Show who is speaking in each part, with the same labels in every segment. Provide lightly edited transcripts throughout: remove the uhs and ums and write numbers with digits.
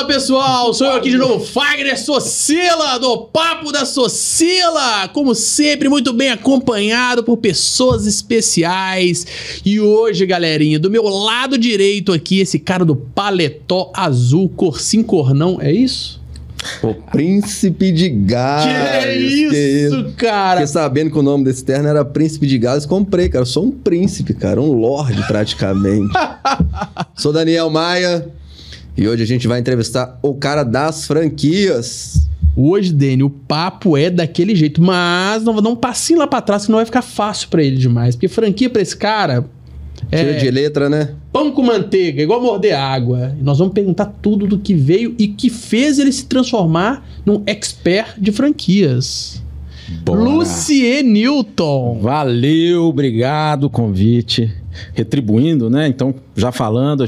Speaker 1: Fala pessoal, sou eu aqui de novo, Fagner Socila, do Papo da Socila, como sempre, muito bem acompanhado por pessoas especiais. E hoje, galerinha, do meu lado direito aqui, esse cara do paletó azul, cor sim, cor não, é isso?
Speaker 2: O Príncipe de Gales.
Speaker 1: Que isso, cara?
Speaker 2: Fiquei sabendo que o nome desse terno era Príncipe de Gales, comprei, cara. Eu sou um príncipe, cara, um lorde praticamente. Sou Daniel Maia e hoje a gente vai entrevistar o cara das franquias.
Speaker 1: Hoje, Dani, o papo é daquele jeito, mas não vou dar um passinho lá pra trás que não vai ficar fácil pra ele demais, porque franquia pra esse cara...
Speaker 2: Tira de letra, né?
Speaker 1: Pão com manteiga, igual morder água. E nós vamos perguntar tudo do que veio e que fez ele se transformar num expert de franquias.
Speaker 3: Bora.
Speaker 1: Lucien Newton.
Speaker 3: Valeu, obrigado, convite. Retribuindo, né? Então, já falando,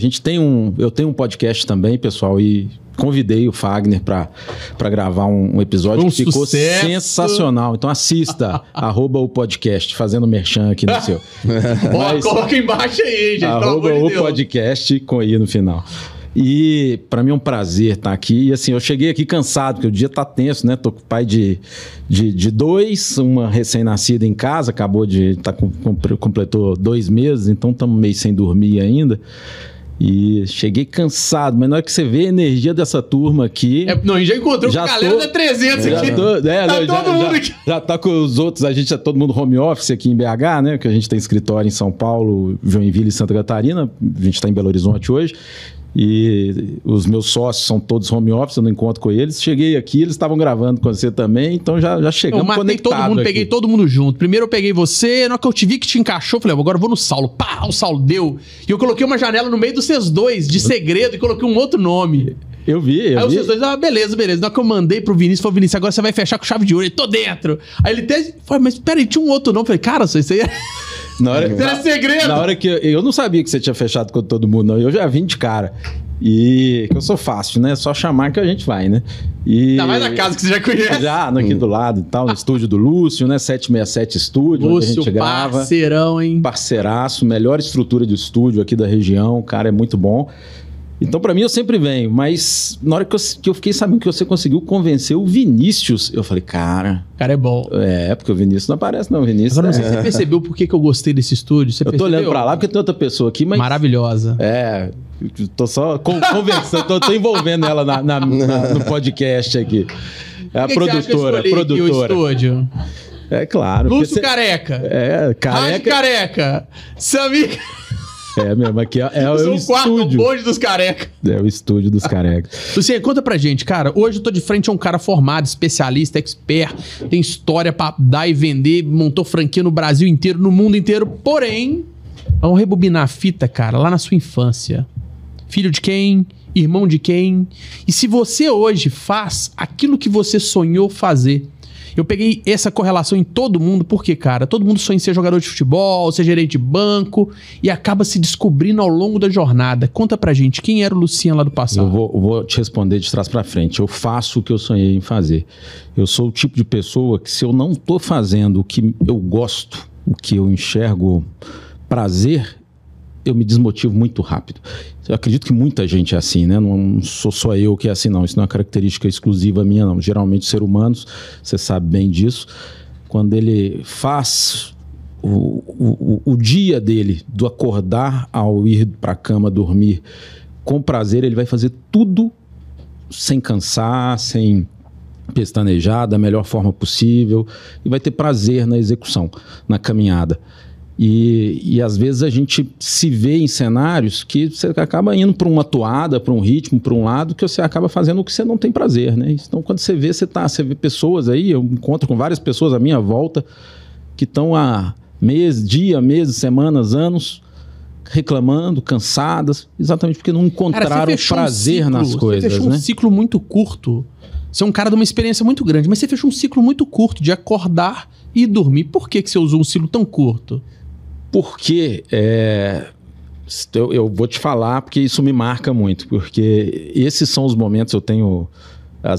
Speaker 3: eu tenho um podcast também, pessoal, e convidei o Fagner para gravar um episódio que ficou sensacional. Então assista, @o podcast, fazendo merchan aqui no seu.
Speaker 1: Mas, coloca embaixo aí, gente.
Speaker 3: @o podcast com I no final. E para mim é um prazer estar aqui. E assim, eu cheguei aqui cansado, porque o dia tá tenso, né? Tô com pai de dois, uma recém-nascida em casa, completou 2 meses, então estamos meio sem dormir ainda. E cheguei cansado, mas na hora que você vê a energia dessa turma aqui...
Speaker 1: Não, já encontrou com a galera da 300 aqui. Todo mundo aqui. Já tá com os outros, a gente é todo mundo home office aqui em BH, né? Que a gente tem escritório em São Paulo, Joinville e Santa Catarina. A gente tá em Belo Horizonte hoje. E os meus sócios são todos home office, eu não encontro com eles. Cheguei aqui, eles estavam gravando com você também, então já chegamos conectados. Todo mundo, peguei todo mundo junto. Primeiro eu peguei você, na hora que eu te vi que te encaixou, falei, agora eu vou no Saulo. Pá, o Saulo deu. E eu coloquei uma janela no meio dos vocês dois, de segredo, e coloquei um outro nome.
Speaker 3: Eu vi.
Speaker 1: Aí vocês dois, beleza. Na hora que eu mandei pro Vinícius, falei, Vinícius, agora você vai fechar com chave de ouro. Ele, tô dentro. Aí ele até falou, mas peraí, tinha um outro nome. Eu falei, cara, isso aí é... Era segredo.
Speaker 3: Na hora que eu não sabia que você tinha fechado com todo mundo, não. Eu já vim de cara. E eu sou fácil, né? Só chamar que a gente vai, né?
Speaker 1: Ainda mais na casa que você já conhece.
Speaker 3: Já, aqui do lado e tal, no estúdio do Lúcio, né? 767 Estúdio,
Speaker 1: Lúcio,
Speaker 3: onde a gente grava.
Speaker 1: Parceirão, hein?
Speaker 3: Parceiraço, melhor estrutura de estúdio aqui da região. O cara é muito bom. Então, pra mim, eu sempre venho. Mas na hora que eu fiquei sabendo que você conseguiu convencer o Vinícius, eu falei, cara...
Speaker 1: O cara é bom.
Speaker 3: Porque o Vinícius não aparece, não. O Vinícius
Speaker 1: agora, não sei se você percebeu por que eu gostei desse estúdio. Você
Speaker 3: tô olhando pra lá porque tem outra pessoa aqui, mas...
Speaker 1: Maravilhosa.
Speaker 3: Tô só conversando, tô envolvendo ela no podcast aqui. É a produtora.
Speaker 1: O estúdio?
Speaker 3: É claro.
Speaker 1: Lúcio Careca.
Speaker 3: Careca.
Speaker 1: Rádio Careca. Samir...
Speaker 3: mesmo, aqui é o estúdio.
Speaker 1: O bonde dos carecas.
Speaker 3: É o estúdio dos carecas.
Speaker 1: Lucien, conta pra gente, cara. Hoje eu tô de frente a um cara formado, especialista, expert, tem história pra dar e vender, montou franquia no Brasil inteiro, no mundo inteiro. Porém, vamos rebobinar a fita, cara, lá na sua infância. Filho de quem? Irmão de quem? E se você hoje faz aquilo que você sonhou fazer... Eu peguei essa correlação em todo mundo, porque, cara, todo mundo sonha em ser jogador de futebol, ser gerente de banco, e acaba se descobrindo ao longo da jornada. Conta pra gente, quem era o Lucien lá do passado?
Speaker 3: Eu vou te responder de trás pra frente. Eu faço o que eu sonhei em fazer. Eu sou o tipo de pessoa que, se eu não tô fazendo o que eu gosto, o que eu enxergo prazer, eu me desmotivo muito rápido. Eu acredito que muita gente é assim, né? Não sou só eu que é assim, não. Isso não é uma característica exclusiva minha, não. Geralmente, ser humanos, você sabe bem disso, quando ele faz o dia dele, do acordar ao ir para a cama dormir com prazer, ele vai fazer tudo sem cansar, sem pestanejar, da melhor forma possível, e vai ter prazer na execução, na caminhada. E às vezes a gente se vê em cenários que você acaba indo para uma toada, para um ritmo, para um lado, que você acaba fazendo o que você não tem prazer, né? Então, quando você vê, você vê pessoas aí, eu encontro com várias pessoas à minha volta que estão há meses, semanas, anos, reclamando, cansadas, exatamente porque não encontraram prazer nas coisas, né?
Speaker 1: Você fechou um ciclo muito curto. Você é um cara de uma experiência muito grande, mas você fechou um ciclo muito curto de acordar e dormir. Por que você usou um ciclo tão curto?
Speaker 3: Porque eu vou te falar, porque isso me marca muito, porque esses são os momentos, eu tenho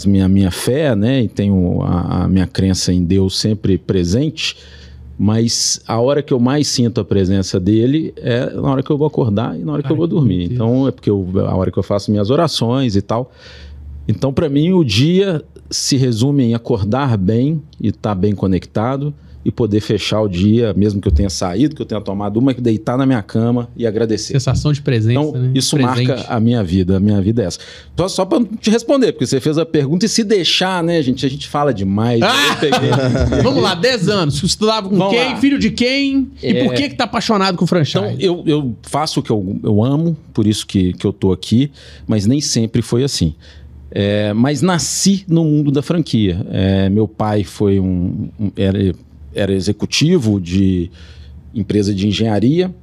Speaker 3: minha fé, né, e tenho a minha crença em Deus sempre presente, Mas a hora que eu mais sinto a presença dele é na hora que eu vou acordar e na hora que eu vou dormir. Então é porque a hora que eu faço minhas orações e tal. Então, para mim, o dia se resume em acordar bem e estar bem conectado e poder fechar o dia, mesmo que eu tenha saído, que eu tenha tomado uma, que deitar na minha cama e agradecer.
Speaker 1: Sensação de presença,
Speaker 3: então,
Speaker 1: né?
Speaker 3: Isso
Speaker 1: Presente.
Speaker 3: marca a minha vida é essa. Só para te responder, porque você fez a pergunta e se deixar, né, gente? A gente fala demais.
Speaker 1: Vamos lá, 10 anos. Você estudava com
Speaker 3: Vamos
Speaker 1: quem?
Speaker 3: lá.
Speaker 1: Filho de quem? E por que tá apaixonado com franchise?
Speaker 3: Então, eu faço o que eu amo, por isso que eu tô aqui, mas nem sempre foi assim. Mas nasci no mundo da franquia. Meu pai foi era executivo de empresa de engenharia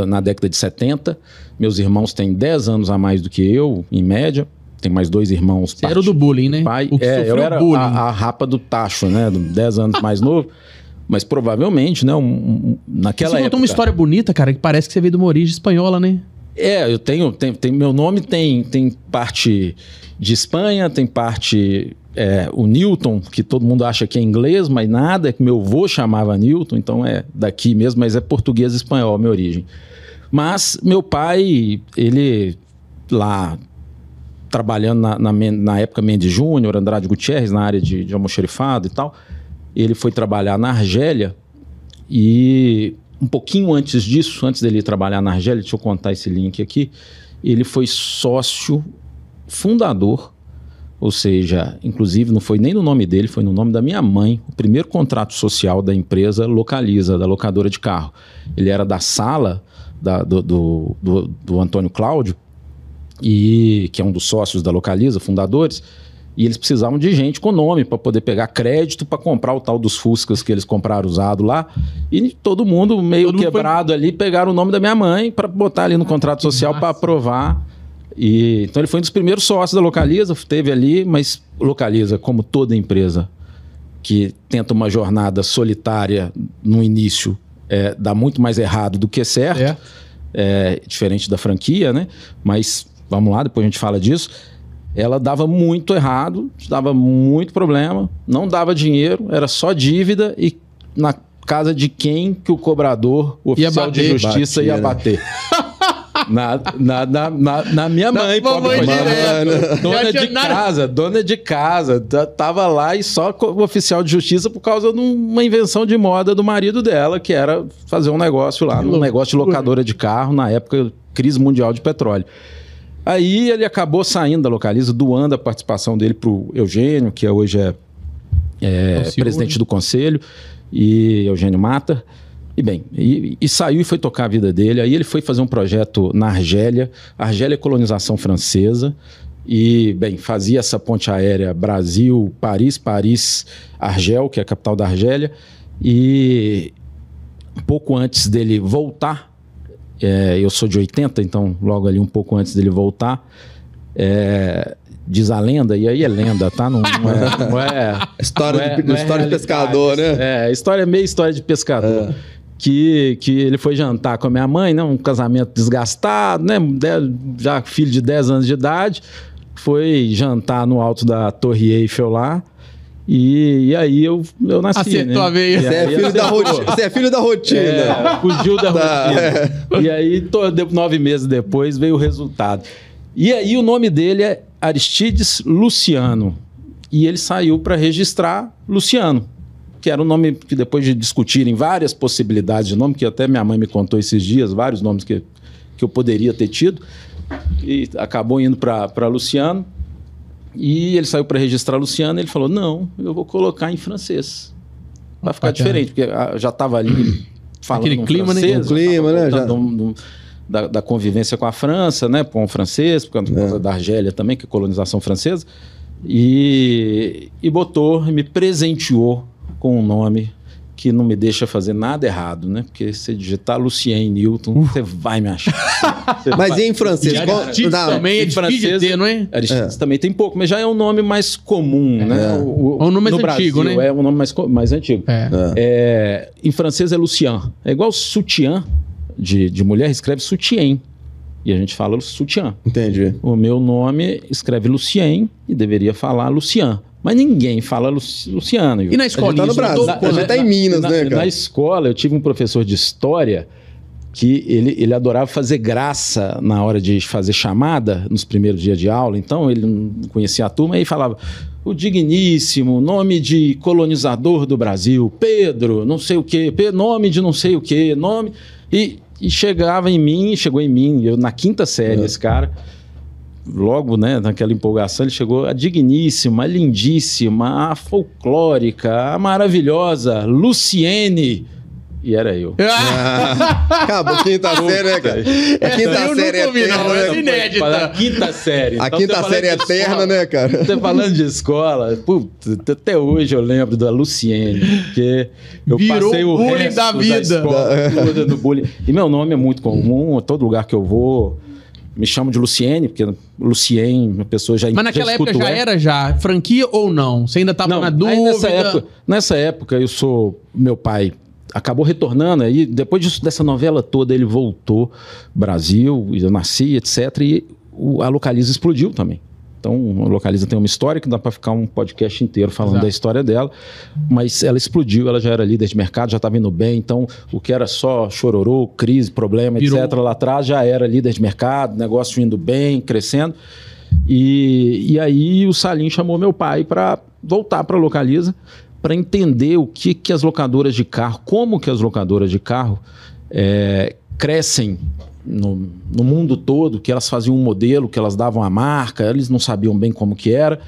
Speaker 3: na década de 70. Meus irmãos têm 10 anos a mais do que eu, em média. Tem mais 2 irmãos.
Speaker 1: Você era o do bullying, né?
Speaker 3: Pai,
Speaker 1: O que sofreu
Speaker 3: eu era
Speaker 1: bullying.
Speaker 3: a rapa do tacho, né? 10 anos mais novo. Mas provavelmente, né? Naquela
Speaker 1: Você
Speaker 3: época...
Speaker 1: contou uma história bonita, cara, que parece que você veio de uma origem espanhola, né?
Speaker 3: Eu tenho meu nome tem parte de Espanha, tem parte o Newton, que todo mundo acha que é inglês, mas nada, que meu avô chamava Newton, então é daqui mesmo, mas é português e espanhol a minha origem. Mas meu pai, ele lá trabalhando na época Mendes Júnior, Andrade Gutierrez, na área de almoxarifado e tal, ele foi trabalhar na Argélia e... Um pouquinho antes disso, antes dele trabalhar na Argélia, deixa eu contar esse link aqui, ele foi sócio fundador, ou seja, inclusive não foi nem no nome dele, foi no nome da minha mãe, o primeiro contrato social da empresa Localiza, da locadora de carro. Ele era da sala do Antônio Cláudio, que é um dos sócios da Localiza, fundadores, e eles precisavam de gente com nome para poder pegar crédito para comprar o tal dos Fuscas que eles compraram usado lá. E todo mundo meio quebrado ali, pegaram o nome da minha mãe para botar ali no contrato social para aprovar. Então ele foi um dos primeiros sócios da Localiza, teve ali, mas Localiza, como toda empresa que tenta uma jornada solitária no início, dá muito mais errado do que certo. Diferente da franquia, né? Mas vamos lá, depois a gente fala disso. Ela dava muito errado, dava muito problema, não dava dinheiro, era só dívida e na casa de quem que o cobrador, o oficial de justiça ia bater. Na minha mãe, dona de casa, tava lá e só o oficial de justiça por causa de uma invenção de moda do marido dela, que era fazer um negócio lá, um negócio de locadora de carro, na época, crise mundial de petróleo. Aí ele acabou saindo da Localiza, doando a participação dele para o Eugênio, que hoje é presidente do conselho, e Eugênio Mata. E saiu e foi tocar a vida dele. Aí ele foi fazer um projeto na Argélia. A Argélia é colonização francesa. E, fazia essa ponte aérea Brasil-Paris, Paris-Argel, que é a capital da Argélia. E pouco antes dele voltar, eu sou de 80, então logo ali um pouco antes dele voltar, diz a lenda, e aí é lenda, tá? Não é
Speaker 2: história de pescador, né?
Speaker 3: História de pescador. Que ele foi jantar com a minha mãe, né? Um casamento desgastado, né? Já filho de 10 anos de idade, foi jantar no alto da Torre Eiffel lá. E aí eu nasci,
Speaker 1: acertou,
Speaker 3: né?
Speaker 1: a veia.
Speaker 2: Você é filho da rotina.
Speaker 3: Fugiu da rotina. E aí, 9 meses depois, veio o resultado. E aí o nome dele é Aristides Luciano. E ele saiu para registrar Luciano, que era um nome que depois de discutirem várias possibilidades de nome, que até minha mãe me contou esses dias, vários nomes que eu poderia ter tido, e acabou indo para Luciano. E ele saiu para registrar Luciano e ele falou, não, eu vou colocar em francês. Vai ficar diferente, porque já estava ali falando
Speaker 1: aquele clima,
Speaker 3: francês,
Speaker 2: né? O clima, né?
Speaker 3: Da convivência com a França, né? Com o francês, por causa da Argélia também, que é colonização francesa. E me presenteou com um nome que não me deixa fazer nada errado, né? Porque se digitar Lucien Newton, você vai me achar.
Speaker 2: Mas e em francês?
Speaker 1: Aristides também é difícil de ter, não é?
Speaker 3: Aristides também tem pouco, mas já é um nome mais comum, né?
Speaker 1: O nome mais antigo,
Speaker 3: Brasil,
Speaker 1: né?
Speaker 3: É um nome mais antigo. Em francês é Lucien. É igual sutiã de mulher, escreve sutien. E a gente fala sutiã.
Speaker 2: Entendi.
Speaker 3: O meu nome escreve Lucien e deveria falar Lucian. Mas ninguém fala Luciano.
Speaker 1: E na escola?
Speaker 2: A gente tá no Brasil, a gente tá em Minas, né, cara?
Speaker 3: Na escola, eu tive um professor de história que ele adorava fazer graça na hora de fazer chamada, nos primeiros dias de aula. Então, ele não conhecia a turma e falava: o digníssimo, nome de colonizador do Brasil, Pedro, não sei o quê, nome de não sei o quê, nome... E chegou em mim, eu na quinta série, esse cara... Logo, né, naquela empolgação, ele chegou: a digníssima, a lindíssima, a folclórica, a maravilhosa Luciene. E era eu.
Speaker 2: Acabou, quinta série, né, cara? A quinta série é eterna,
Speaker 1: é inédita.
Speaker 3: Quinta série.
Speaker 2: A
Speaker 3: Então,
Speaker 2: quinta série é eterna, né, cara?
Speaker 3: Você falando de escola, putz, até hoje eu lembro da Luciene, porque eu
Speaker 1: Virou
Speaker 3: passei o
Speaker 1: bullying
Speaker 3: resto
Speaker 1: da vida.
Speaker 3: escola toda no bullying. E meu nome é muito comum, a todo lugar que eu vou... Me chamam de Luciene, porque Luciene, a pessoa já...
Speaker 1: Mas naquela época já era franquia ou não? Você ainda estava na
Speaker 3: Aí
Speaker 1: dúvida?
Speaker 3: nessa época, meu pai acabou retornando, aí depois dessa novela toda ele voltou Brasil, eu nasci, etc. E a Localiza explodiu também. Então, a Localiza tem uma história que dá para ficar um podcast inteiro falando da história dela, mas ela explodiu, ela já era líder de mercado, já estava indo bem, então o que era só chororô, crise, problema, etc. lá atrás já era líder de mercado, negócio indo bem, crescendo. E aí o Salim chamou meu pai para voltar para a Localiza, para entender o que as locadoras de carro, como que as locadoras de carro crescem no mundo todo, que elas faziam um modelo, que elas davam a marca, eles não sabiam bem como que era,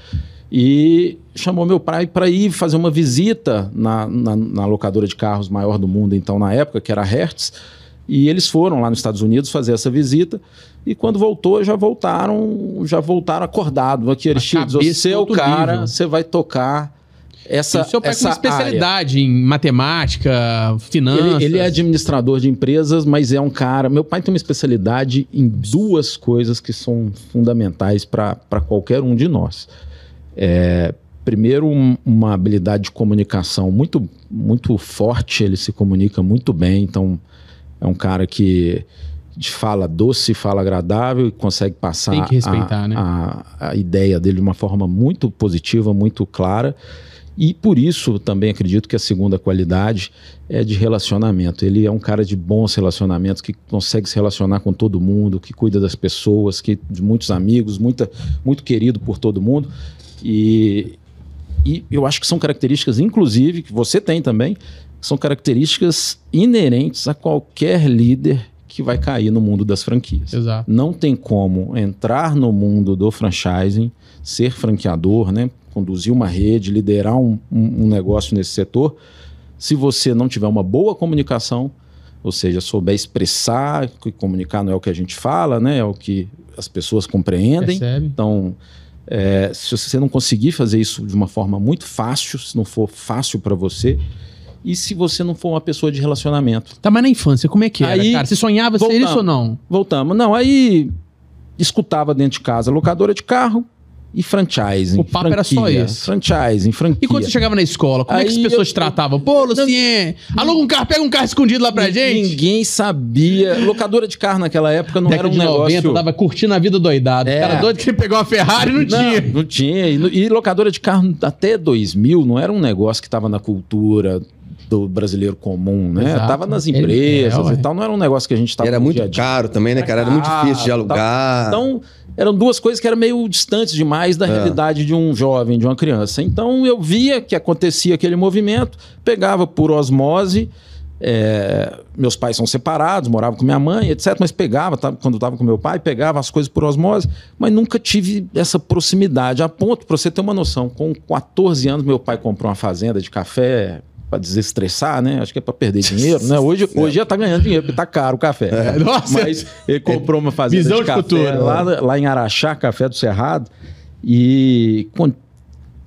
Speaker 3: e chamou meu pai para ir fazer uma visita na locadora de carros maior do mundo, então, na época, que era a Hertz, e eles foram lá nos Estados Unidos fazer essa visita, e quando voltou, já voltaram acordados, aqui, Aristides, você é o cara, você vai tocar essa
Speaker 1: seu pai
Speaker 3: essa
Speaker 1: com especialidade em matemática, finanças.
Speaker 3: Ele é administrador de empresas, mas é um cara... Meu pai tem uma especialidade em duas coisas que são fundamentais para qualquer um de nós. Primeiro, uma habilidade de comunicação muito, muito forte, ele se comunica muito bem, então é um cara que fala doce, fala agradável e consegue passar
Speaker 1: tem que respeitar, né?
Speaker 3: a ideia dele de uma forma muito positiva, muito clara. E por isso também acredito que a segunda qualidade é de relacionamento. Ele é um cara de bons relacionamentos, que consegue se relacionar com todo mundo, que cuida das pessoas, de muitos amigos, muito querido por todo mundo. E eu acho que são características, inclusive, que você tem também, que são características inerentes a qualquer líder que vai cair no mundo das franquias.
Speaker 1: Exato.
Speaker 3: Não tem como entrar no mundo do franchising, ser franqueador, né? Conduzir uma rede, liderar um negócio nesse setor, se você não tiver uma boa comunicação, ou seja, souber expressar, que comunicar não é o que a gente fala, né? É o que as pessoas compreendem.
Speaker 1: Percebe.
Speaker 3: Então, se você não conseguir fazer isso de uma forma muito fácil, se não for fácil para você, e se você não for uma pessoa de relacionamento.
Speaker 1: Tá, mas na infância, como é que era, cara? Você sonhava ser isso ou não?
Speaker 3: Voltamos. Não, aí escutava dentro de casa locadora de carro, e franchising.
Speaker 1: O papo era só esse.
Speaker 3: Franchising, franquia.
Speaker 1: E quando você chegava na escola, como é que as pessoas te tratavam? Pô, Luciene, aluga um carro, pega um carro escondido lá pra gente.
Speaker 3: Ninguém sabia. Locadora de carro naquela época não era um negócio...
Speaker 1: 90, tava curtindo a vida doidado. O cara doido que ele pegou uma Ferrari não tinha.
Speaker 3: Não tinha. E locadora de carro até 2000 não era um negócio que tava na cultura do brasileiro comum, né?
Speaker 1: Exato.
Speaker 3: Tava nas empresas e tal. Não era um negócio que a gente tava...
Speaker 2: Era muito caro também, né, cara? Era muito difícil de alugar.
Speaker 3: Então... Eram duas coisas que eram meio distantes demais da realidade de um jovem, de uma criança. Então eu via que acontecia aquele movimento, pegava por osmose. Meus pais são separados, moravam com minha mãe, etc. Mas pegava, quando estava com meu pai, pegava as coisas por osmose, mas nunca tive essa proximidade. A ponto, para você ter uma noção, com 14 anos, meu pai comprou uma fazenda de café para desestressar, né? Acho que é para perder dinheiro, né? Hoje já tá ganhando dinheiro, porque tá caro o café.
Speaker 1: Nossa!
Speaker 3: Mas ele comprou uma fazenda
Speaker 1: Visão
Speaker 3: de café
Speaker 1: futuro.
Speaker 3: Lá em Araxá, Café do Cerrado, e com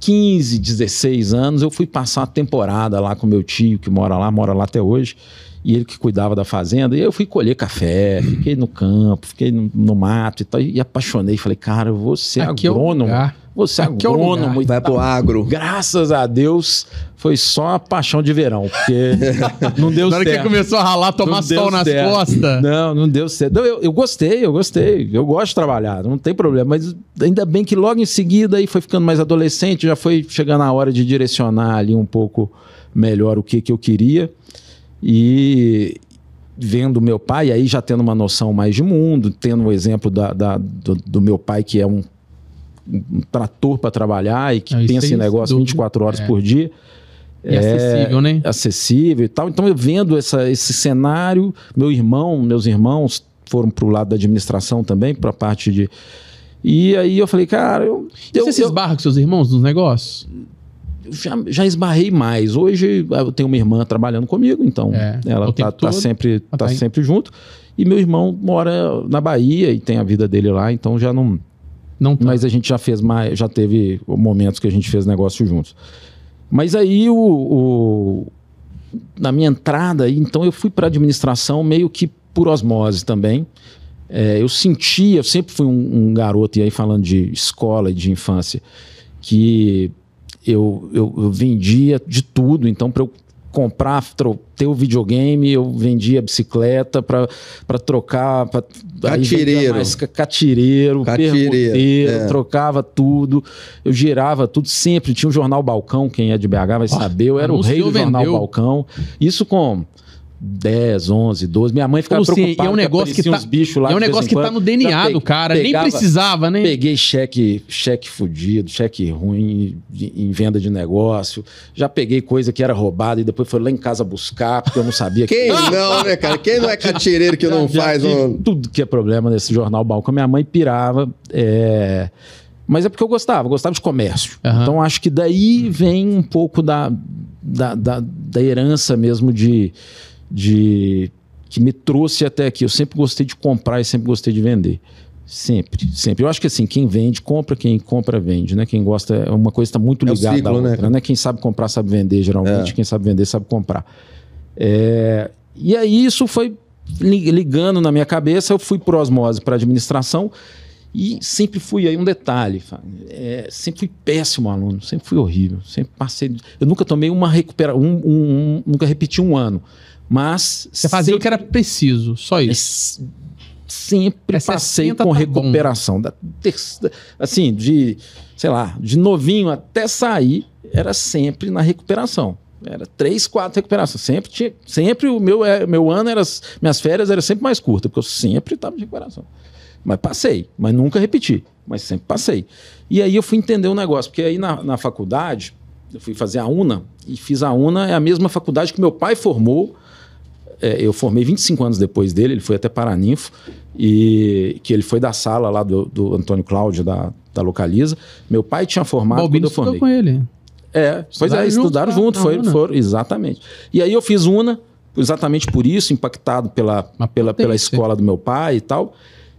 Speaker 3: 15, 16 anos, eu fui passar uma temporada lá com meu tio, que mora lá até hoje, e ele que cuidava da fazenda, e eu fui colher café, fiquei no campo, fiquei no mato e tal, e apaixonei, falei, cara, eu vou ser agrônomo, vou ser
Speaker 1: Aqui é o
Speaker 3: agrônomo.
Speaker 1: lugar.
Speaker 3: e
Speaker 2: Vai
Speaker 3: tal.
Speaker 2: pro agro.
Speaker 3: Graças a Deus, foi só a paixão de verão, porque não deu
Speaker 1: Na hora que
Speaker 3: certo.
Speaker 1: ele começou a ralar, tomar
Speaker 3: Não deu
Speaker 1: sol nas
Speaker 3: certo.
Speaker 1: costas.
Speaker 3: Não deu certo. Não, eu gostei. Eu gosto de trabalhar, não tem problema. Mas ainda bem que logo em seguida aí foi ficando mais adolescente, já foi chegando a hora de direcionar ali um pouco melhor o que eu queria. E vendo meu pai, aí já tendo uma noção mais de mundo, tendo o exemplo do meu pai, que é um trator para trabalhar e que
Speaker 1: Isso
Speaker 3: pensa
Speaker 1: aí,
Speaker 3: em negócio
Speaker 1: sem dúvida.
Speaker 3: 24 horas por dia.
Speaker 1: E acessível, né?
Speaker 3: Acessível e tal. Então, eu vendo esse cenário, meus irmãos foram para o lado da administração também, para a parte de... E aí eu falei, cara...
Speaker 1: Você se esbarra com seus irmãos nos negócios?
Speaker 3: Já esbarrei mais. Hoje eu tenho uma irmã trabalhando comigo, então ela
Speaker 1: o tempo
Speaker 3: tá
Speaker 1: todo.
Speaker 3: sempre
Speaker 1: Tá
Speaker 3: sempre junto. E meu irmão mora na Bahia e tem a vida dele lá, então já não...
Speaker 1: Não tá.
Speaker 3: Mas a gente já teve momentos que a gente fez negócio juntos. Mas aí, na minha entrada, então eu fui para a administração meio que por osmose também. Eu sempre fui um garoto, e aí falando de escola e de infância, que eu vendia de tudo. Então, para eu comprar, ter o videogame, eu vendia bicicleta para trocar. Catireiro, permuteiro, trocava tudo. Eu girava tudo, sempre. Tinha um jornal Balcão, quem é de BH vai saber. Eu era o rei do jornal Balcão. Isso com 10, 11, 12. Minha mãe ficava preocupada.
Speaker 1: É um negócio que
Speaker 3: uns bichos lá.
Speaker 1: É um negócio que tá no DNA do cara. Nem precisava, né?
Speaker 3: Peguei cheque fudido, cheque ruim em venda de negócio. Já peguei coisa que era roubada e depois foi lá em casa buscar, porque eu não sabia.
Speaker 2: Quem não, né, cara? Quem não é catireiro que não faz?
Speaker 3: Tudo que é problema nesse jornal Balcão. Minha mãe pirava. Mas é porque eu gostava de comércio.
Speaker 1: Uhum.
Speaker 3: Então acho que daí vem um pouco da herança mesmo que me trouxe até aqui. Eu sempre gostei de comprar e sempre gostei de vender. Sempre. Eu acho que assim, quem vende, compra, quem compra, vende, né? Quem gosta, é uma coisa que está muito ligada à outra, né? Quem sabe comprar, sabe vender, geralmente. Quem sabe vender, sabe comprar. E aí isso foi ligando na minha cabeça, eu fui por osmose para a administração e sempre fui, aí um detalhe, sempre fui péssimo aluno, sempre fui horrível, sempre passei... Eu nunca tomei uma recuperação, nunca repeti um ano. Mas
Speaker 1: você fazia o que era preciso, só isso.
Speaker 3: Sempre passei com recuperação. Assim, de novinho até sair, era sempre na recuperação. Era 3, 4 recuperações. Sempre o meu ano, minhas férias eram sempre mais curtas, porque eu sempre estava de recuperação. Mas passei, mas nunca repeti, mas sempre passei. E aí eu fui entender o negócio, porque aí na faculdade, eu fui fazer a UNA, e fiz a UNA, é a mesma faculdade que meu pai formou. Eu formei 25 anos depois dele, ele foi até Paraninfo, e que ele foi da sala lá do Antônio Cláudio, da Localiza. Meu pai tinha formado quando eu formei.
Speaker 1: Com ele.
Speaker 3: Estudaram junto, foram, exatamente. E aí eu fiz UNA, exatamente por isso, impactado pela escola do meu pai e tal.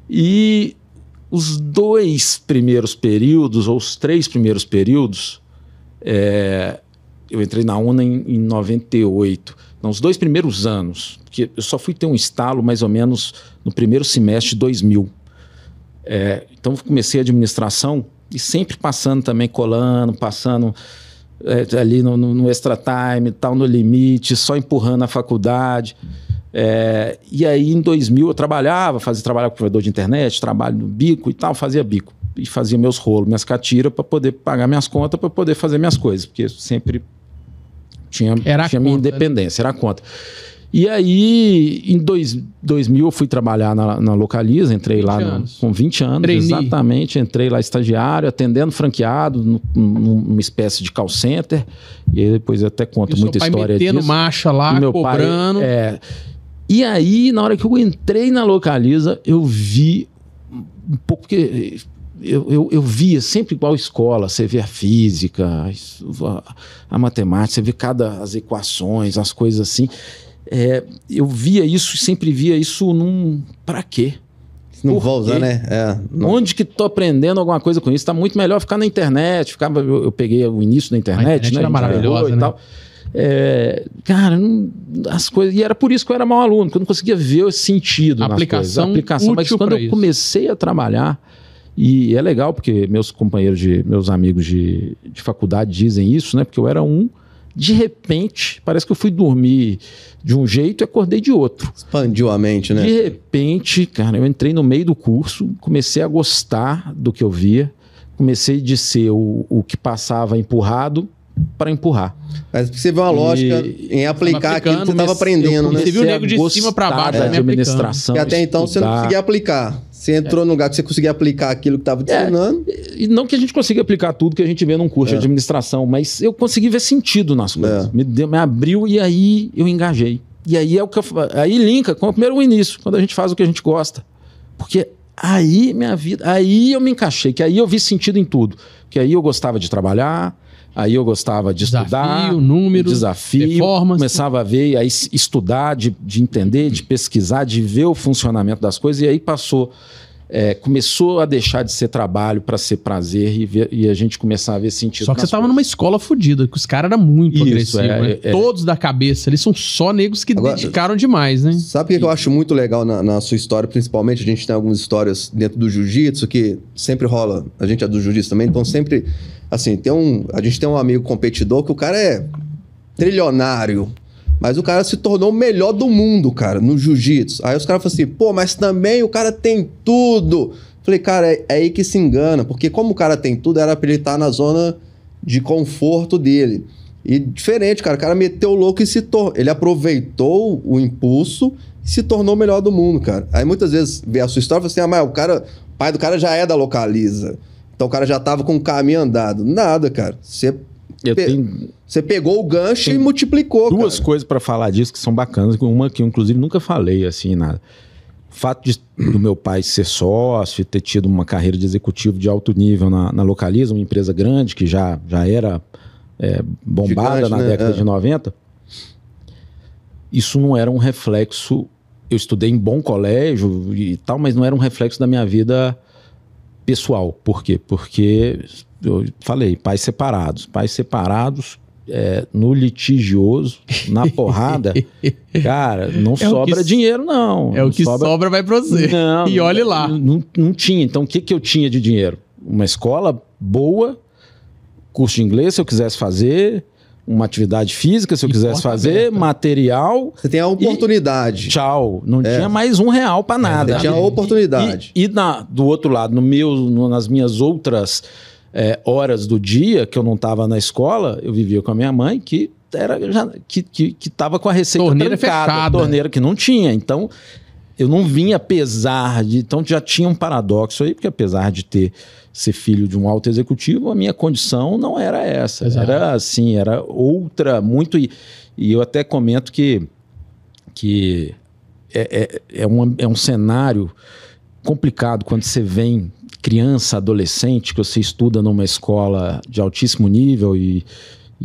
Speaker 3: E os 2 primeiros períodos, ou os 3 primeiros períodos, eu entrei na UNA em 98. Não, os 2 primeiros anos, porque eu só fui ter um estalo mais ou menos no primeiro semestre de 2000. Então eu comecei a administração e sempre passando também, passando ali no extra time, tal, no limite, só empurrando a faculdade. E aí em 2000 eu trabalhava com provedor de internet, trabalho no bico e tal, fazia bico. E fazia meus rolos, minhas catiras para poder pagar minhas contas, para poder fazer minhas coisas, porque sempre tinha minha independência, era a conta. E aí, em 2000, eu fui trabalhar na Localiza, entrei lá com 20 anos, exatamente, entrei lá estagiário, atendendo franqueado, numa espécie de call center, e aí depois eu até conto muita história disso.
Speaker 1: Metendo marcha lá, meu cobrando.
Speaker 3: E aí, na hora que eu entrei na Localiza, eu vi um pouco, porque eu via sempre igual escola, você vê a física, a matemática, você vê as equações, as coisas assim. Eu via isso, sempre via isso pra quê?
Speaker 2: Não vou usar, né?
Speaker 3: Onde que tô aprendendo alguma coisa com isso? Tá muito melhor ficar na internet. Eu peguei o início da internet, né?
Speaker 1: Era maravilhosa,
Speaker 3: e tal. Cara, as coisas... E era por isso que eu era mau aluno, porque eu não conseguia ver o sentido nas coisas. A aplicação. Mas quando eu comecei a trabalhar E é legal porque meus companheiros, meus amigos de faculdade dizem isso, né? Porque eu era de repente, parece que eu fui dormir de um jeito e acordei de outro.
Speaker 2: Expandiu a mente, né?
Speaker 3: De repente, cara, eu entrei no meio do curso, comecei a gostar do que eu via, comecei de ser o que passava empurrado para empurrar.
Speaker 2: Mas você vê uma lógica em aplicar aquilo que você estava aprendendo, né?
Speaker 1: Você viu o nego de cima para baixo
Speaker 3: da administração.
Speaker 2: Porque até então você não conseguia aplicar. Você entrou num lugar que você conseguia aplicar aquilo que estava te ensinando.
Speaker 3: E não que a gente consiga aplicar tudo que a gente vê num curso de administração, mas eu consegui ver sentido nas coisas. Me abriu e aí eu engajei. E aí é o que aí linka com o primeiro início, quando a gente faz o que a gente gosta. Porque aí minha vida, aí eu me encaixei, que aí eu vi sentido em tudo. Que aí eu gostava de trabalhar, aí eu gostava de estudar,
Speaker 1: números,
Speaker 3: performance. Começava a ver, aí estudar, de entender, de pesquisar, de ver o funcionamento das coisas, e aí começou a deixar de ser trabalho para ser prazer e a gente começar a ver sentido.
Speaker 1: Só que você estava numa escola fodida, que os caras eram muito agressivos, né? Todos da cabeça, eles são só negros que dedicaram demais, né?
Speaker 2: Sabe o que eu acho muito legal na sua história, principalmente? A gente tem algumas histórias dentro do jiu-jitsu que sempre rola, a gente é do jiu-jitsu também, então sempre, assim, a gente tem um amigo competidor que o cara é trilionário, mas o cara se tornou o melhor do mundo, cara, no jiu-jitsu. Aí os caras falam assim, pô, mas também o cara tem tudo. Falei, cara, é aí que se engana, porque como o cara tem tudo, era pra ele estar na zona de conforto dele. E diferente, cara, o cara meteu o louco e ele aproveitou o impulso e se tornou o melhor do mundo, cara. Aí muitas vezes vê a sua história e fala assim, mas o pai do cara já é da Localiza. Então o cara já tava com o caminho andado. Nada, cara. Você pegou o gancho e multiplicou,
Speaker 3: duas coisas para falar disso que são bacanas. Uma que eu, inclusive, nunca falei, assim, nada. O fato do meu pai ser sócio e ter tido uma carreira de executivo de alto nível na Localiza, uma empresa grande que já era bombada gigante, na década de 90, isso não era um reflexo... Eu estudei em bom colégio e tal, mas não era um reflexo da minha vida pessoal. Por quê? Porque... Eu falei, pais separados. Pais separados, no litigioso, na porrada, cara, não sobra dinheiro, não.
Speaker 1: É o que sobra vai pra você.
Speaker 3: Não,
Speaker 1: e olhe lá.
Speaker 3: Não tinha. Então, o que eu tinha de dinheiro? Uma escola boa, curso de inglês, se eu quisesse fazer, uma atividade física, se eu quisesse fazer, material.
Speaker 2: Você tem a oportunidade.
Speaker 3: Tchau. Não tinha mais R$1 para nada.
Speaker 2: Você tinha a oportunidade.
Speaker 3: E do outro lado, nas minhas outras... horas do dia que eu não estava na escola, eu vivia com a minha mãe que estava com a receita
Speaker 1: torneira
Speaker 3: trancada,
Speaker 1: fechada.
Speaker 3: Torneira que não tinha. Então, eu não vinha apesar de... Então, já tinha um paradoxo aí, porque apesar de ser filho de um alto executivo, a minha condição não era essa.
Speaker 1: Exato.
Speaker 3: Era assim, era outra, muito... E eu até comento que é um cenário complicado quando você vem... criança, adolescente, que você estuda numa escola de altíssimo nível e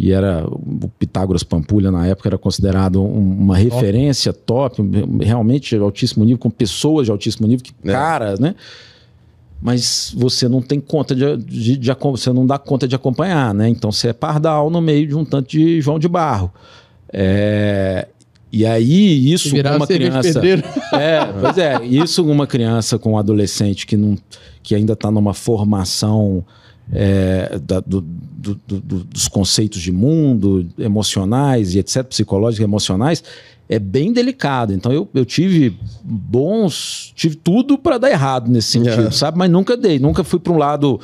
Speaker 3: era o Pitágoras Pampulha na época era considerado uma referência top, realmente de altíssimo nível, com pessoas de altíssimo nível, caras, né? Mas você não tem conta você não dá conta de acompanhar, né? Então você é pardal no meio de um tanto de João de Barro. E aí, isso com uma criança... Pois é, isso com uma criança, com um adolescente que ainda está numa formação dos conceitos de mundo, emocionais e etc., psicológicos e emocionais, é bem delicado. Então eu tive tudo para dar errado nesse sentido, sabe? Mas nunca nunca fui para o lado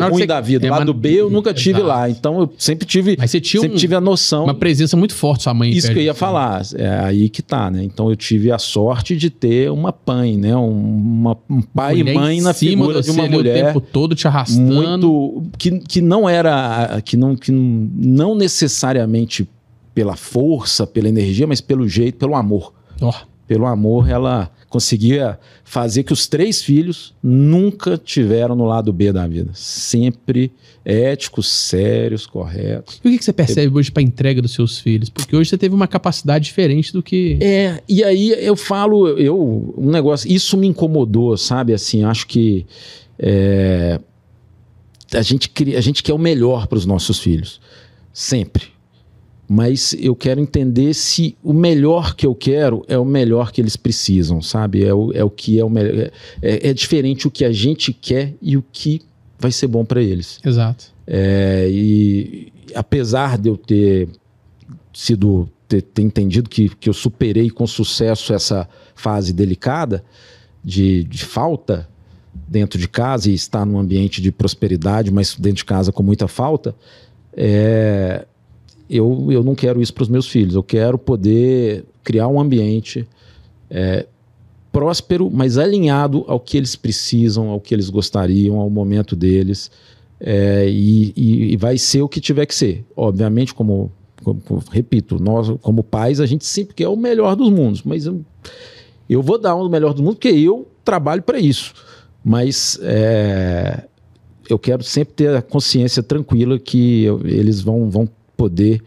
Speaker 3: ruim da vida. O lado B eu nunca tive lá. Então eu sempre tive,
Speaker 1: mas você tinha
Speaker 3: sempre tive a noção.
Speaker 1: Uma presença muito forte sua mãe.
Speaker 3: Isso que eu ia falar, é aí que tá, né? Então eu tive a sorte de ter uma mãe, né? Um pai e mãe na figura de uma mulher
Speaker 1: o tempo todo te arrastando,
Speaker 3: que não era, que não necessariamente pela força, pela energia, mas pelo jeito, pelo amor. Pelo amor, ela conseguia fazer que os 3 filhos nunca tiveram no lado B da vida. Sempre éticos, sérios, corretos.
Speaker 1: E o que você percebe hoje para a entrega dos seus filhos? Porque hoje você teve uma capacidade diferente do que...
Speaker 3: E aí eu falo, um negócio, isso me incomodou, sabe? Assim, acho que a gente quer o melhor para os nossos filhos. Sempre. mas eu quero entender se o melhor que eu quero é o melhor que eles precisam, sabe? É o que é o melhor. É diferente o que a gente quer e o que vai ser bom para eles.
Speaker 1: Exato.
Speaker 3: E apesar de eu ter entendido que eu superei com sucesso essa fase delicada de falta dentro de casa e estar num ambiente de prosperidade, mas dentro de casa com muita falta, eu não quero isso para os meus filhos. Eu quero poder criar um ambiente próspero, mas alinhado ao que eles precisam, ao que eles gostariam, ao momento deles. E vai ser o que tiver que ser. Obviamente, repito, nós como pais, a gente sempre quer o melhor dos mundos, mas eu vou dar o melhor dos mundos porque eu trabalho para isso. Mas eu quero sempre ter a consciência tranquila que eles vão poder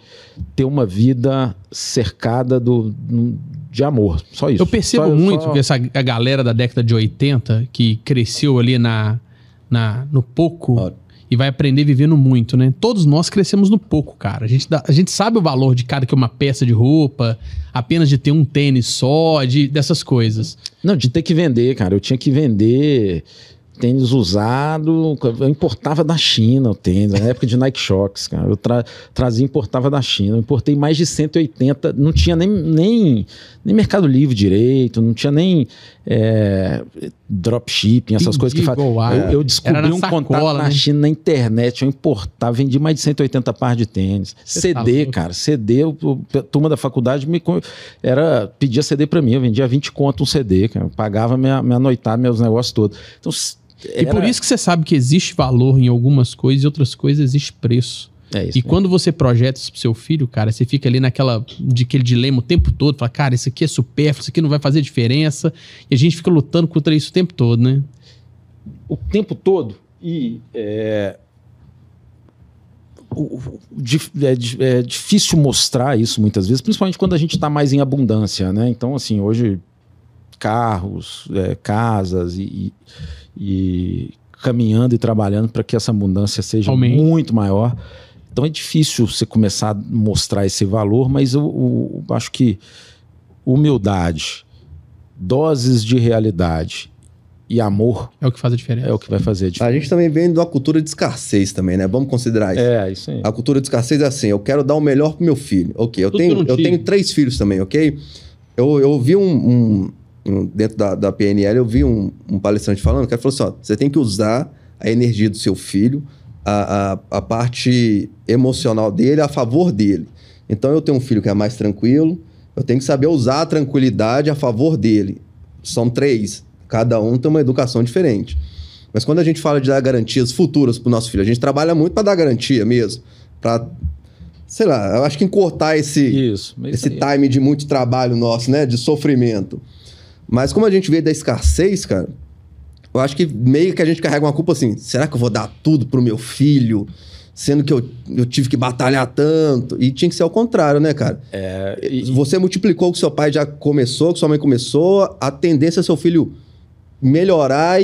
Speaker 3: ter uma vida cercada de amor, só isso.
Speaker 1: Eu percebo muito que a galera da década de 80 que cresceu ali no pouco e vai aprender a viver no muito, né? Todos nós crescemos no pouco, cara. A gente sabe o valor de cada que é uma peça de roupa, apenas de ter um tênis só, dessas coisas.
Speaker 3: Não, de ter que vender, cara. Eu tinha que vender tênis usado. Eu importava da China o tênis, na época de Nike Shox, cara. Eu trazia, importava da China. Eu importei mais de 180, não tinha nem Mercado Livre direito, não tinha nem dropshipping, essas coisas que fazem. Eu descobri um contato na China, na internet, eu importava, vendi mais de 180 pares de tênis. CD, cara, CD, a turma da faculdade pedia CD pra mim, eu vendia 20 conto um CD, cara. Eu pagava minha noitada, meus negócios todos. Então,
Speaker 1: e por isso que você sabe que existe valor em algumas coisas e outras coisas existe preço.
Speaker 3: Isso,
Speaker 1: e quando você projeta isso pro seu filho, cara, você fica ali aquele dilema o tempo todo, fala, cara, isso aqui é supérfluo, isso aqui não vai fazer diferença, e a gente fica lutando contra isso o tempo todo, né?
Speaker 3: O tempo todo, e é difícil mostrar isso muitas vezes, principalmente quando a gente está mais em abundância, né? Então, assim, hoje, carros, casas e caminhando e trabalhando para que essa abundância seja muito maior. Então é difícil você começar a mostrar esse valor, mas eu acho que humildade, doses de realidade e amor
Speaker 1: é o que faz a diferença.
Speaker 3: É o que vai fazer a diferença.
Speaker 2: A gente também vem de uma cultura de escassez também, né? Vamos considerar isso.
Speaker 3: Isso aí.
Speaker 2: A cultura de escassez é assim, eu quero dar o melhor pro meu filho. Ok, eu tenho 3 filhos também, ok? Eu vi dentro da PNL, eu vi um palestrante falando, que ele falou assim, ó, você tem que usar a energia do seu filho, a parte emocional dele a favor dele. Então, eu tenho um filho que é mais tranquilo, eu tenho que saber usar a tranquilidade a favor dele. São 3, cada um tem uma educação diferente. Mas quando a gente fala de dar garantias futuras pro nosso filho, a gente trabalha muito para dar garantia mesmo, para... Sei lá, eu acho que encurtar esse time de muito trabalho nosso, né? De sofrimento. Mas como a gente veio da escassez, cara, eu acho que meio que a gente carrega uma culpa assim, será que eu vou dar tudo pro meu filho, sendo que eu tive que batalhar tanto? E tinha que ser ao contrário, né, cara? Você multiplicou o que seu pai já começou, que sua mãe começou, a tendência é seu filho melhorar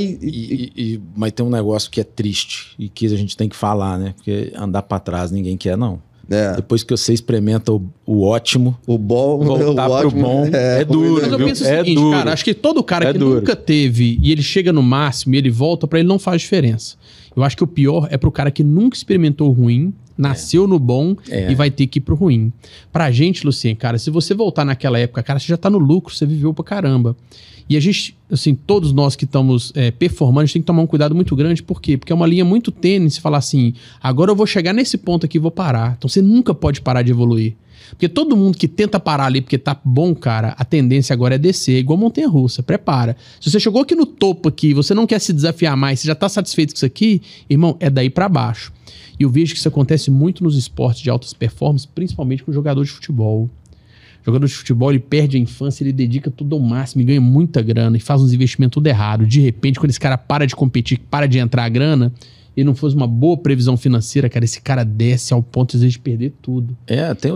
Speaker 3: mas tem um negócio que é triste e que a gente tem que falar, né? Porque andar pra trás ninguém quer, não. Depois que você experimenta o ótimo,
Speaker 2: o bom,
Speaker 3: voltar pro bom é duro.
Speaker 1: Mas eu penso o seguinte, cara, acho que todo cara que nunca teve e ele chega no máximo e ele volta pra ele não faz diferença. Eu acho que o pior é pro cara que nunca experimentou o ruim, nasceu no bom e vai ter que ir pro ruim. Pra gente, Lucien, cara, se você voltar naquela época, cara, você já tá no lucro, você viveu pra caramba. E a gente, assim, todos nós que estamos performando, a gente tem que tomar um cuidado muito grande. Por quê? Porque é uma linha muito tênue se falar assim, agora eu vou chegar nesse ponto aqui e vou parar. Então você nunca pode parar de evoluir. Porque todo mundo que tenta parar ali porque tá bom, cara, a tendência agora é descer, igual montanha-russa, prepara. Se você chegou aqui no topo aqui, você não quer se desafiar mais, você já tá satisfeito com isso aqui, irmão, é daí pra baixo. E eu vejo que isso acontece muito nos esportes de altas performances, principalmente com jogador de futebol. O jogador de futebol, ele perde a infância, ele dedica tudo ao máximo e ganha muita grana e faz uns investimentos tudo errado. De repente, quando esse cara para de competir, para de entrar a grana, e não fosse uma boa previsão financeira, cara, esse cara desce ao ponto, às vezes, de perder tudo.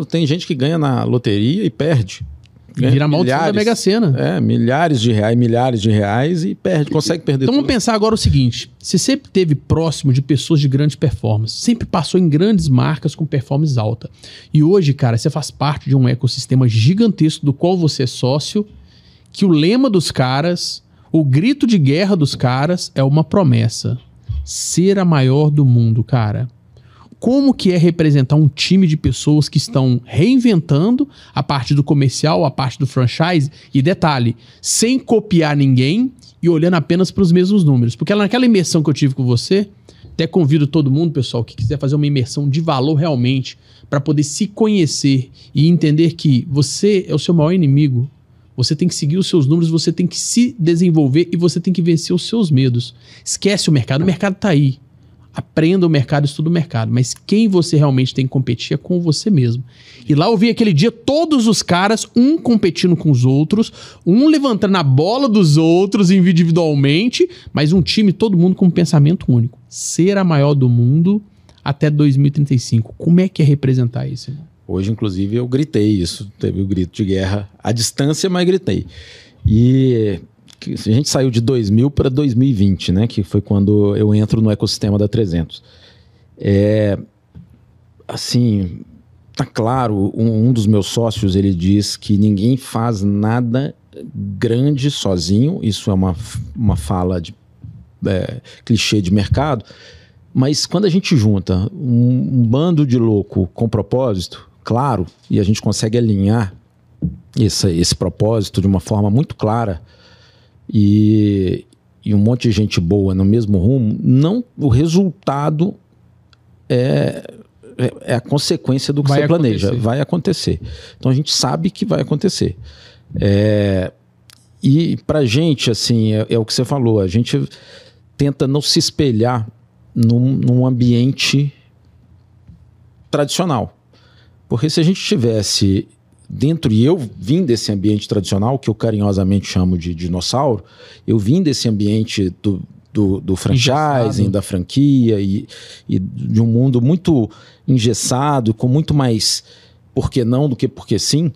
Speaker 3: Tem gente que ganha na loteria e perde.
Speaker 1: Vira a maldição da Mega Sena.
Speaker 3: Milhares de reais e consegue perder
Speaker 1: Então
Speaker 3: tudo.
Speaker 1: vamos pensar agora o seguinte, você sempre esteve próximo de pessoas de grande performance, sempre passou em grandes marcas com performance alta. E hoje, cara, você faz parte de um ecossistema gigantesco do qual você é sócio, que o lema dos caras, o grito de guerra dos caras é uma promessa. Ser a maior do mundo, cara. Como que é representar um time de pessoas que estão reinventando a parte do comercial, a parte do franchise, e detalhe, sem copiar ninguém e olhando apenas para os mesmos números. Porque naquela imersão que eu tive com você, até convido todo mundo, pessoal, que quiser fazer uma imersão de valor realmente, para poder se conhecer e entender que você é o seu maior inimigo. Você tem que seguir os seus números, você tem que se desenvolver e você tem que vencer os seus medos. Esquece o mercado tá aí. Aprenda o mercado, estuda o mercado. Mas quem você realmente tem que competir é com você mesmo. E lá eu vi aquele dia todos os caras, um competindo com os outros, um levantando a bola dos outros individualmente, mas um time, todo mundo com um pensamento único. Ser a maior do mundo até 2035. Como é que é representar isso, irmão?
Speaker 3: Hoje, inclusive, eu gritei isso. Teve o grito de guerra à distância, mas gritei. E a gente saiu de 2000 para 2020, né? Que foi quando eu entro no ecossistema da 300. Assim, tá claro, um dos meus sócios, ele diz que ninguém faz nada grande sozinho. Isso é uma fala de clichê de mercado. Mas quando a gente junta um bando de louco com propósito, claro, e a gente consegue alinhar esse propósito de uma forma muito clara, e um monte de gente boa no mesmo rumo, o resultado é a consequência do que você planeja. Vai acontecer. Então a gente sabe que vai acontecer. E pra gente, assim, é o que você falou, a gente tenta não se espelhar num ambiente tradicional. Porque se a gente estivesse dentro, e eu vim desse ambiente tradicional, que eu carinhosamente chamo de dinossauro, eu vim desse ambiente do franchising, da franquia e de um mundo muito engessado, com muito mais por que não do que porque sim.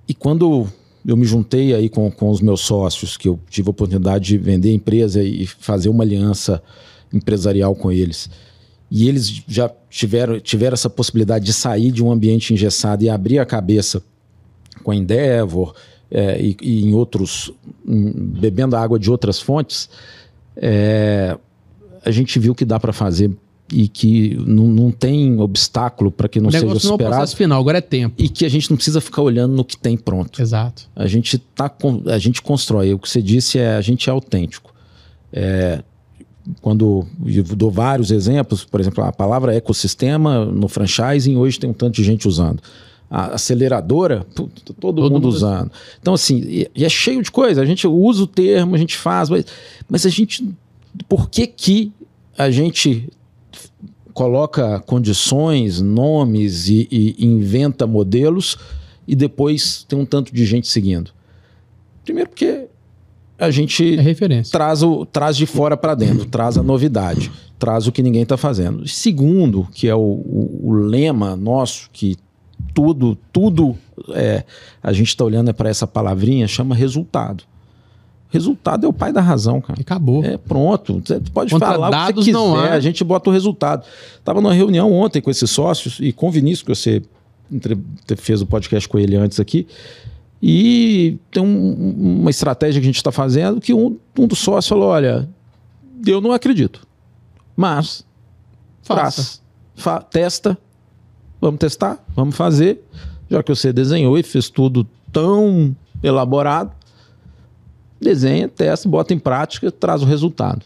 Speaker 3: E quando eu me juntei aí com os meus sócios, que eu tive a oportunidade de vender a empresa e fazer uma aliança empresarial com eles, e eles já tiveram essa possibilidade de sair de um ambiente engessado e abrir a cabeça com a Endeavor e em outros, bebendo a água de outras fontes, a gente viu que dá para fazer e que não tem obstáculo para que não seja superado. Não é o processo
Speaker 1: final, agora é tempo.
Speaker 3: E que a gente não precisa ficar olhando no que tem pronto.
Speaker 1: Exato.
Speaker 3: A gente constrói. O que você disse a gente é autêntico. Quando eu dou vários exemplos, por exemplo, a palavra ecossistema no franchising, hoje tem um tanto de gente usando. A aceleradora, todo mundo usando. Então, assim, e é cheio de coisa. A gente usa o termo, a gente faz, mas a gente... Por que a gente coloca condições, nomes e inventa modelos e depois tem um tanto de gente seguindo? Primeiro porque a gente traz de fora para dentro, traz a novidade, traz o que ninguém está fazendo. Segundo, que é o lema nosso, que tudo a gente está olhando para essa palavrinha, chama resultado. Resultado é o pai da razão, cara.
Speaker 1: Acabou.
Speaker 3: Pronto. Você pode
Speaker 1: Contra
Speaker 3: falar
Speaker 1: dados,
Speaker 3: o que você
Speaker 1: não
Speaker 3: quiser, a gente bota o resultado. Estava numa reunião ontem com esses sócios, e com o Vinícius, que você fez o podcast com ele antes aqui, e tem uma estratégia que a gente está fazendo que um dos sócios falou, olha, eu não acredito, mas testa, vamos testar, vamos fazer, já que você desenhou e fez tudo tão elaborado, desenha, testa, bota em prática, traz o resultado.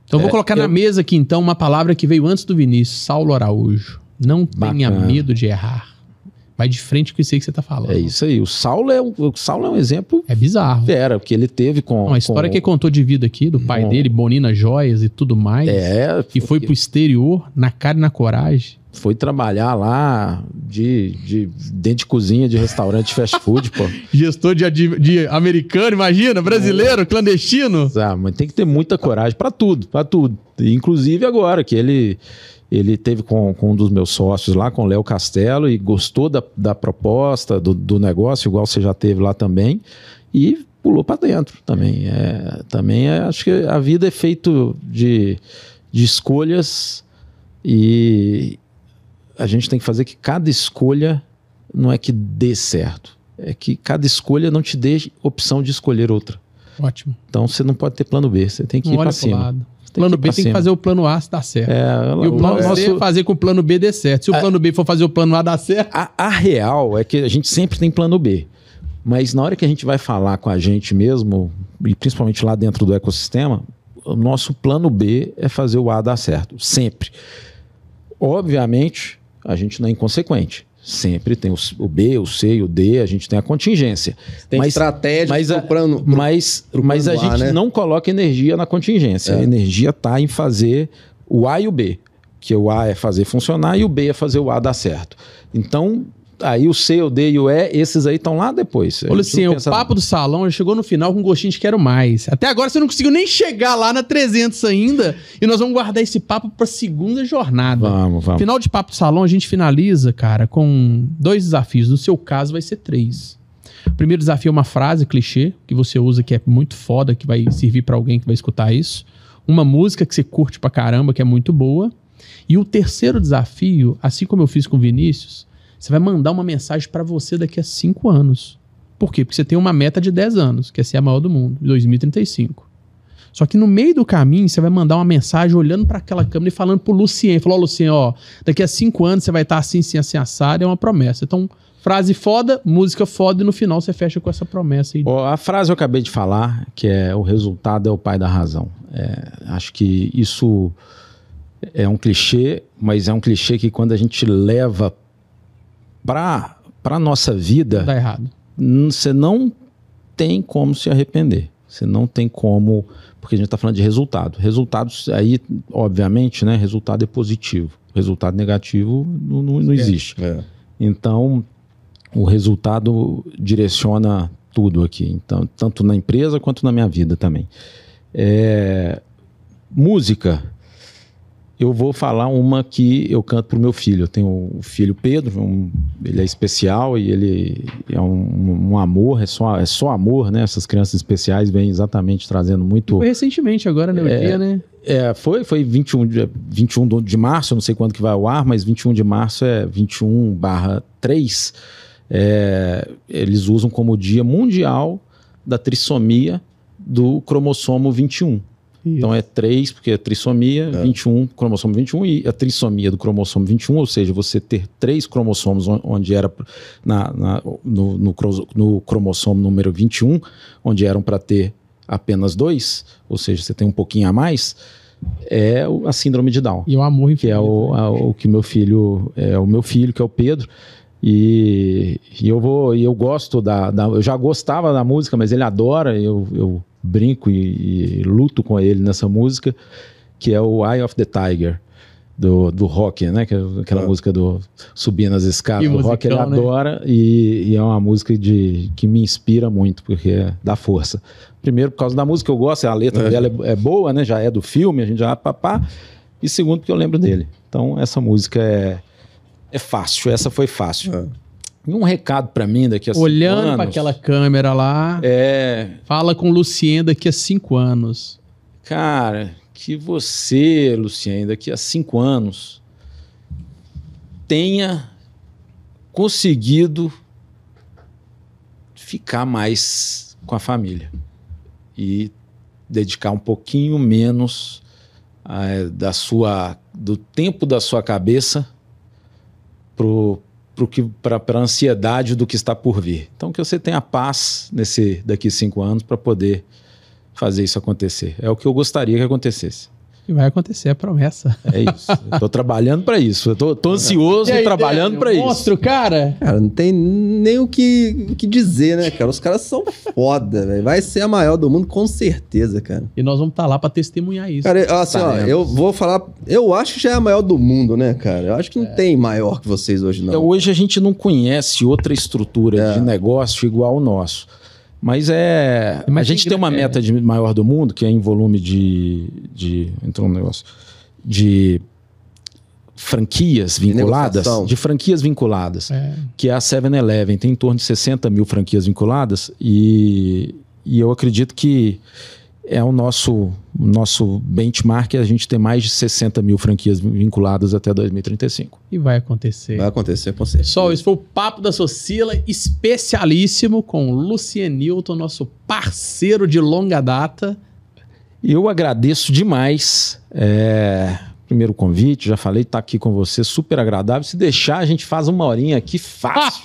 Speaker 1: Então vou colocar na mesa aqui então uma palavra que veio antes do Vinícius, Saulo Araújo. Não tenha medo de errar. Vai de frente com isso aí que você tá falando.
Speaker 3: É isso aí. O Saulo é um exemplo...
Speaker 1: É bizarro.
Speaker 3: Porque ele teve com...
Speaker 1: Uma história que ele contou de vida aqui, do pai dele, Bonina Joias e tudo mais. Que foi pro exterior, na cara e na coragem.
Speaker 3: Foi trabalhar lá dentro de cozinha de restaurante fast food, pô.
Speaker 1: Gestor de americano, imagina, brasileiro, clandestino.
Speaker 3: Mas tem que ter muita coragem pra tudo. Inclusive agora, que ele Ele teve com um dos meus sócios lá, com o Léo Castelo, e gostou da proposta, do negócio, igual você já teve lá também, e pulou para dentro também. Acho que a vida é feito de escolhas, e a gente tem que fazer que cada escolha não é que dê certo, é que cada escolha não te dê opção de escolher outra.
Speaker 1: Ótimo.
Speaker 3: Então você não pode ter plano B, você tem que ir para cima.
Speaker 1: Plano B tem que fazer o plano A se dar certo. E o plano C fazer com o plano B dê certo. Se o plano B for fazer o plano A dar certo...
Speaker 3: A real é que a gente sempre tem plano B. Mas na hora que a gente vai falar com a gente mesmo, e principalmente lá dentro do ecossistema, o nosso plano B é fazer o A dar certo. Sempre. Obviamente, a gente não é inconsequente. Sempre tem o B, o C e o D, a gente tem a contingência.
Speaker 2: Tem estratégia
Speaker 3: mas a gente não coloca energia na contingência. A energia está em fazer o A e o B. Que o A é fazer funcionar e o B é fazer o A dar certo. Então, aí o C, o D e o E, esses aí estão lá depois.
Speaker 1: Ô, Luciano, o papo do salão já chegou no final com gostinho de quero mais. Até agora você não conseguiu nem chegar lá na 300 ainda. E nós vamos guardar esse papo para a segunda jornada.
Speaker 3: Vamos.
Speaker 1: Final de papo do salão, a gente finaliza, cara, com 2 desafios. No seu caso, vai ser 3. O primeiro desafio é uma frase clichê que você usa, que é muito foda, que vai servir para alguém que vai escutar isso. Uma música que você curte pra caramba, que é muito boa. E o terceiro desafio, assim como eu fiz com o Vinícius, você vai mandar uma mensagem para você daqui a 5 anos. Por quê? Porque você tem uma meta de 10 anos, que é ser a maior do mundo, em 2035. Só que no meio do caminho, você vai mandar uma mensagem olhando para aquela câmera e falando pro Lucien. Falou, Lucien, daqui a 5 anos você vai estar assim, assim, assado. É uma promessa. Então, frase foda, música foda, e no final você fecha com essa promessa aí.
Speaker 3: A frase eu acabei de falar, que é o resultado é o pai da razão. Acho que isso é um clichê, mas é um clichê que quando a gente leva para nossa vida,
Speaker 1: dá errado.
Speaker 3: Você não tem como se arrepender. Você não tem como, porque a gente está falando de resultado. Resultados aí, obviamente, né? Resultado é positivo. Resultado negativo não existe. Então, o resultado direciona tudo aqui. Então, tanto na empresa quanto na minha vida também. Música. Eu vou falar uma que eu canto pro meu filho. Eu tenho o filho Pedro, ele é especial e ele é um amor, é só amor, né? Essas crianças especiais vêm exatamente trazendo muito...
Speaker 1: Foi recentemente agora, né? O dia, né?
Speaker 3: Foi 21 de março, eu não sei quando que vai ao ar, mas 21 de março é 21/3. Eles usam como dia mundial da trissomia do cromossomo 21. Isso. Então é 3, porque é trissomia, 21, cromossomo 21, e a trissomia do cromossomo 21, ou seja, você ter 3 cromossomos onde era no cromossomo número 21, onde eram para ter apenas 2, ou seja, você tem um pouquinho a mais, é a síndrome de Down.
Speaker 1: E o amor infinito.
Speaker 3: Que é o que meu filho, o meu filho, que é o Pedro. E eu gosto eu já gostava da música, mas ele adora, eu brinco e luto com ele nessa música, que é o Eye of the Tiger do Rock, né? Que é aquela música do Subir nas Escadas do Rock, ele adora, e é uma música que me inspira muito, porque dá força. Primeiro, por causa da música, eu gosto, a letra dela é boa, né? Já é do filme, a gente já e segundo, porque eu lembro dele. Então, essa música é fácil, essa foi fácil. E um recado pra mim daqui a 5 anos...
Speaker 1: Olhando pra aquela câmera lá, fala com o Lucien daqui a 5 anos.
Speaker 3: Cara, que você, Lucien, daqui a 5 anos tenha conseguido ficar mais com a família e dedicar um pouquinho menos do tempo da sua cabeça para a ansiedade do que está por vir. Então, que você tenha paz daqui a 5 anos para poder fazer isso acontecer. É o que eu gostaria que acontecesse.
Speaker 1: E vai acontecer, é promessa.
Speaker 3: É isso. Eu tô trabalhando para isso. Eu tô ansioso e trabalhando para isso.
Speaker 1: Monstro, cara.
Speaker 2: Cara, não tem nem o que dizer, né, cara? Os caras são foda, velho. Vai ser a maior do mundo, com certeza, cara.
Speaker 1: E nós vamos estar lá para testemunhar isso.
Speaker 2: Cara, assim, eu vou falar... Eu acho que já é a maior do mundo, né, cara? Eu acho que não tem maior que vocês hoje, não.
Speaker 3: Hoje a gente não conhece outra estrutura de negócio igual ao nosso. Mas a gente tem uma meta de maior do mundo, que é em volume entrou um negócio, de franquias vinculadas,
Speaker 2: negociação.
Speaker 3: de franquias vinculadas,
Speaker 1: É.
Speaker 3: que é a 7-Eleven. Tem em torno de 60 mil franquias vinculadas e eu acredito que é o nosso benchmark, a gente ter mais de 60 mil franquias vinculadas até 2035.
Speaker 1: E vai acontecer.
Speaker 2: Vai acontecer com certeza.
Speaker 1: Pessoal, esse foi o Papo da Socila, especialíssimo com Lucienilton, nosso parceiro de longa data.
Speaker 3: Eu agradeço demais primeiro o convite, já falei, tá aqui com você, super agradável. Se deixar, a gente faz uma horinha aqui fácil.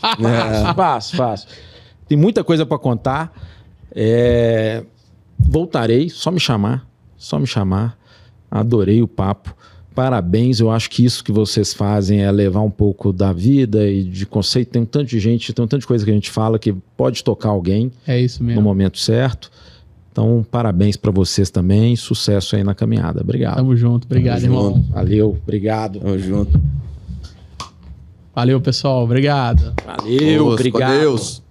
Speaker 3: Fácil. Tem muita coisa para contar. Voltarei, só me chamar. Adorei o papo. Parabéns, eu acho que isso que vocês fazem é levar um pouco da vida e de conceito. Tem um tanto de gente, tem um tanto de coisa que a gente fala que pode tocar alguém
Speaker 1: É isso mesmo.
Speaker 3: no momento certo. Então, parabéns para vocês também. Sucesso aí na caminhada. Obrigado.
Speaker 1: Tamo junto. Obrigado,
Speaker 2: Tamo
Speaker 1: irmão.
Speaker 2: junto.
Speaker 3: Valeu, obrigado.
Speaker 2: Tamo junto.
Speaker 1: Valeu, pessoal. Obrigado.
Speaker 3: Valeu,
Speaker 2: Com
Speaker 3: obrigado.
Speaker 2: Deus.